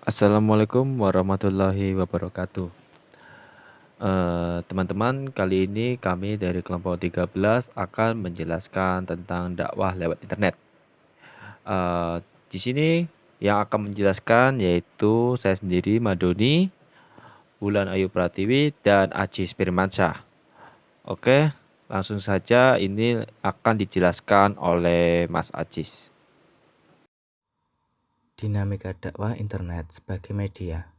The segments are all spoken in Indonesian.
Assalamualaikum warahmatullahi wabarakatuh. Teman-teman, kali ini kami dari kelompok 13 akan menjelaskan tentang dakwah lewat internet. Eee, di sini yang akan menjelaskan yaitu saya sendiri, Madoni, Wulan Ayu Pratiwi, dan Ajis Firmansyah. Oke, langsung saja ini akan dijelaskan oleh Mas Ajis. Dinamika dakwah internet sebagai media.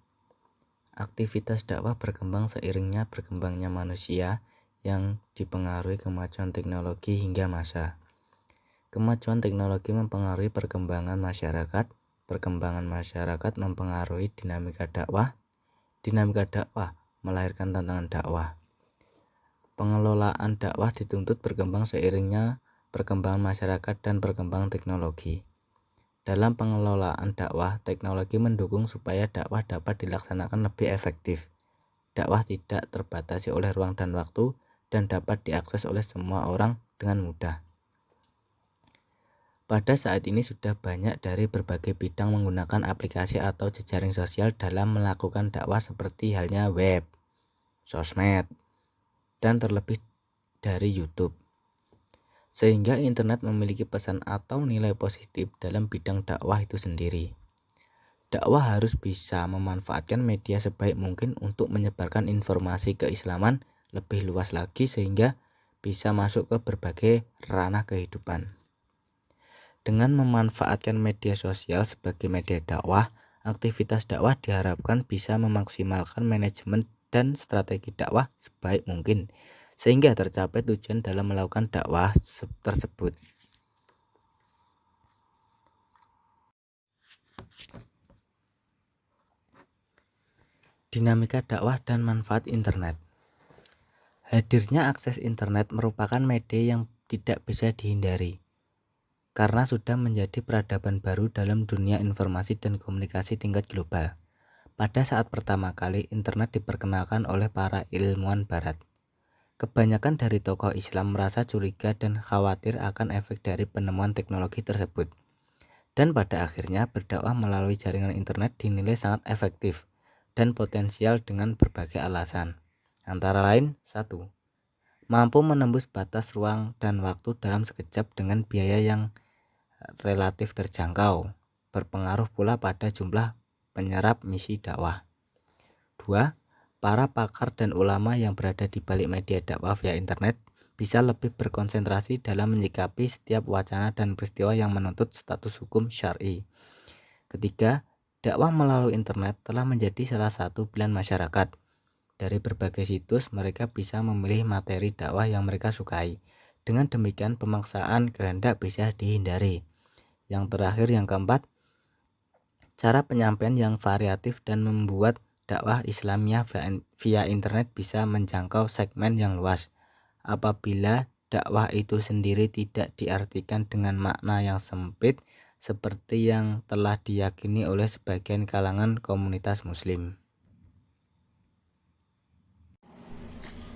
Aktivitas dakwah berkembang seiringnya berkembangnya manusia yang dipengaruhi kemajuan teknologi hingga masa. Kemajuan teknologi mempengaruhi perkembangan masyarakat. Perkembangan masyarakat mempengaruhi dinamika dakwah. Dinamika dakwah melahirkan tantangan dakwah. Pengelolaan dakwah dituntut berkembang seiringnya perkembangan masyarakat dan perkembangan teknologi. Dalam pengelolaan dakwah, teknologi mendukung supaya dakwah dapat dilaksanakan lebih efektif. Dakwah tidak terbatasi oleh ruang dan waktu dan dapat diakses oleh semua orang dengan mudah. Pada saat ini sudah banyak dari berbagai bidang menggunakan aplikasi atau jejaring sosial dalam melakukan dakwah seperti halnya web, sosmed, dan terlebih dari YouTube. Sehingga internet memiliki pesan atau nilai positif dalam bidang dakwah itu sendiri. Dakwah harus bisa memanfaatkan media sebaik mungkin untuk menyebarkan informasi keislaman lebih luas lagi sehingga bisa masuk ke berbagai ranah kehidupan. Dengan memanfaatkan media sosial sebagai media dakwah, aktivitas dakwah diharapkan bisa memaksimalkan manajemen dan strategi dakwah sebaik mungkin sehingga tercapai tujuan dalam melakukan dakwah tersebut. Dinamika dakwah dan manfaat internet. Hadirnya akses internet merupakan media yang tidak bisa dihindari karena sudah menjadi peradaban baru dalam dunia informasi dan komunikasi tingkat global. Pada saat pertama kali internet diperkenalkan oleh para ilmuwan barat, kebanyakan dari tokoh Islam merasa curiga dan khawatir akan efek dari penemuan teknologi tersebut. Dan pada akhirnya berdakwah melalui jaringan internet dinilai sangat efektif dan potensial dengan berbagai alasan. Antara lain, 1. Mampu menembus batas ruang dan waktu dalam sekejap dengan biaya yang relatif terjangkau, berpengaruh pula pada jumlah penyerap misi dakwah. 2. Para pakar dan ulama yang berada di balik media dakwah via internet bisa lebih berkonsentrasi dalam menyikapi setiap wacana dan peristiwa yang menuntut status hukum syar'i. Ketiga, dakwah melalui internet telah menjadi salah satu pilihan masyarakat. Dari berbagai situs, mereka bisa memilih materi dakwah yang mereka sukai. Dengan demikian, pemaksaan kehendak bisa dihindari. Yang terakhir, yang keempat, cara penyampaian yang variatif dan membuat dakwah Islamiyah via internet bisa menjangkau segmen yang luas. Apabila dakwah itu sendiri tidak diartikan dengan makna yang sempit seperti yang telah diyakini oleh sebagian kalangan komunitas muslim.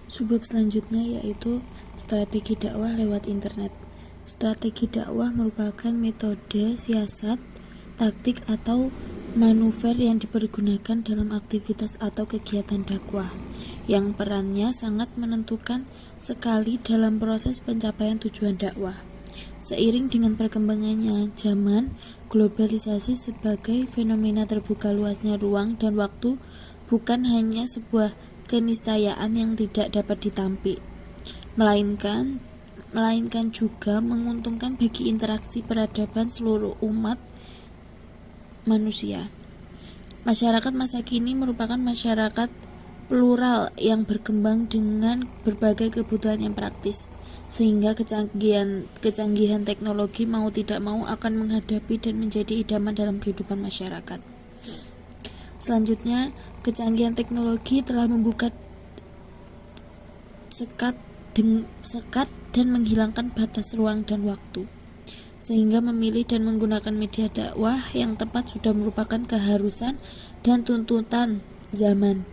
Subbab selanjutnya yaitu strategi dakwah lewat internet. Strategi dakwah merupakan metode, siasat, taktik atau manuver yang dipergunakan dalam aktivitas atau kegiatan dakwah yang perannya sangat menentukan sekali dalam proses pencapaian tujuan dakwah. Seiring dengan perkembangannya zaman, globalisasi sebagai fenomena terbuka luasnya ruang dan waktu bukan hanya sebuah keniscayaan yang tidak dapat ditampik, melainkan juga menguntungkan bagi interaksi peradaban seluruh umat manusia. Masyarakat masa kini merupakan masyarakat plural yang berkembang dengan berbagai kebutuhan yang praktis, sehingga kecanggihan teknologi mau tidak mau akan menghadapi dan menjadi idaman dalam kehidupan masyarakat. Selanjutnya, kecanggihan teknologi telah membuka sekat dan menghilangkan batas ruang dan waktu, sehingga memilih dan menggunakan media dakwah yang tepat sudah merupakan keharusan dan tuntutan zaman.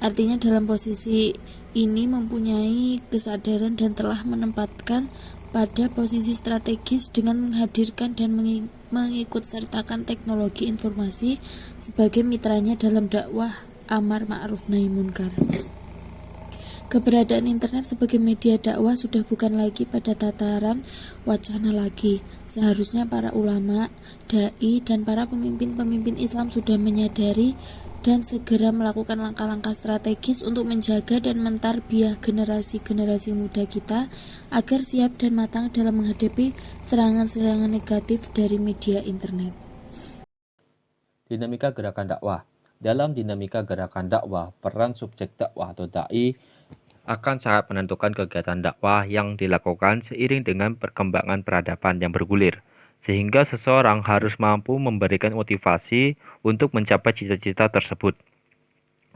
Artinya dalam posisi ini mempunyai kesadaran dan telah menempatkan pada posisi strategis dengan menghadirkan dan mengikutsertakan teknologi informasi sebagai mitranya dalam dakwah amar ma'ruf nahi munkar. Keberadaan internet sebagai media dakwah sudah bukan lagi pada tataran wacana lagi. Seharusnya para ulama, dai, dan para pemimpin-pemimpin Islam sudah menyadari dan segera melakukan langkah-langkah strategis untuk menjaga dan mentarbiah generasi-generasi muda kita agar siap dan matang dalam menghadapi serangan-serangan negatif dari media internet. Dinamika gerakan dakwah. Dalam dinamika gerakan dakwah, peran subjek dakwah atau dai akan sangat menentukan kegiatan dakwah yang dilakukan seiring dengan perkembangan peradaban yang bergulir, sehingga seseorang harus mampu memberikan motivasi untuk mencapai cita-cita tersebut.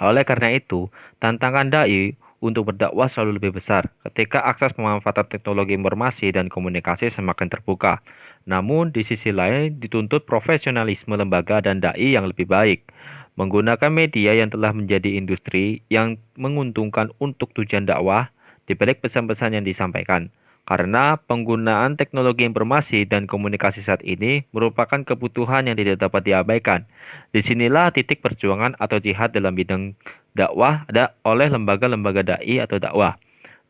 Oleh karena itu, tantangan dai untuk berdakwah selalu lebih besar ketika akses pemanfaatan teknologi informasi dan komunikasi semakin terbuka. Namun, di sisi lain dituntut profesionalisme lembaga dan dai yang lebih baik, menggunakan media yang telah menjadi industri yang menguntungkan untuk tujuan dakwah di balik pesan-pesan yang disampaikan. Karena penggunaan teknologi informasi dan komunikasi saat ini merupakan kebutuhan yang tidak dapat diabaikan. Disinilah titik perjuangan atau jihad dalam bidang dakwah ada oleh lembaga-lembaga dai atau dakwah.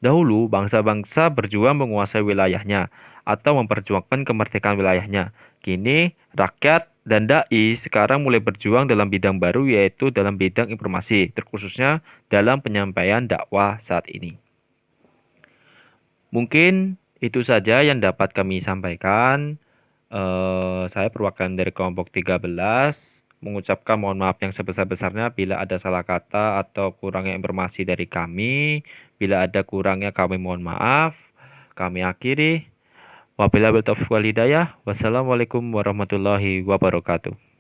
Dahulu, bangsa-bangsa berjuang menguasai wilayahnya atau memperjuangkan kemerdekaan wilayahnya. Kini, rakyat dan dai sekarang mulai berjuang dalam bidang baru, yaitu dalam bidang informasi, terkhususnya dalam penyampaian dakwah saat ini. Mungkin itu saja yang dapat kami sampaikan. Saya perwakilan dari kelompok 13 mengucapkan mohon maaf yang sebesar-besarnya bila ada salah kata atau kurangnya informasi dari kami. Bila ada kurangnya kami mohon maaf. Kami akhiri. Wabillahi taufiq wal hidayah. Wassalamualaikum warahmatullahi wabarakatuh.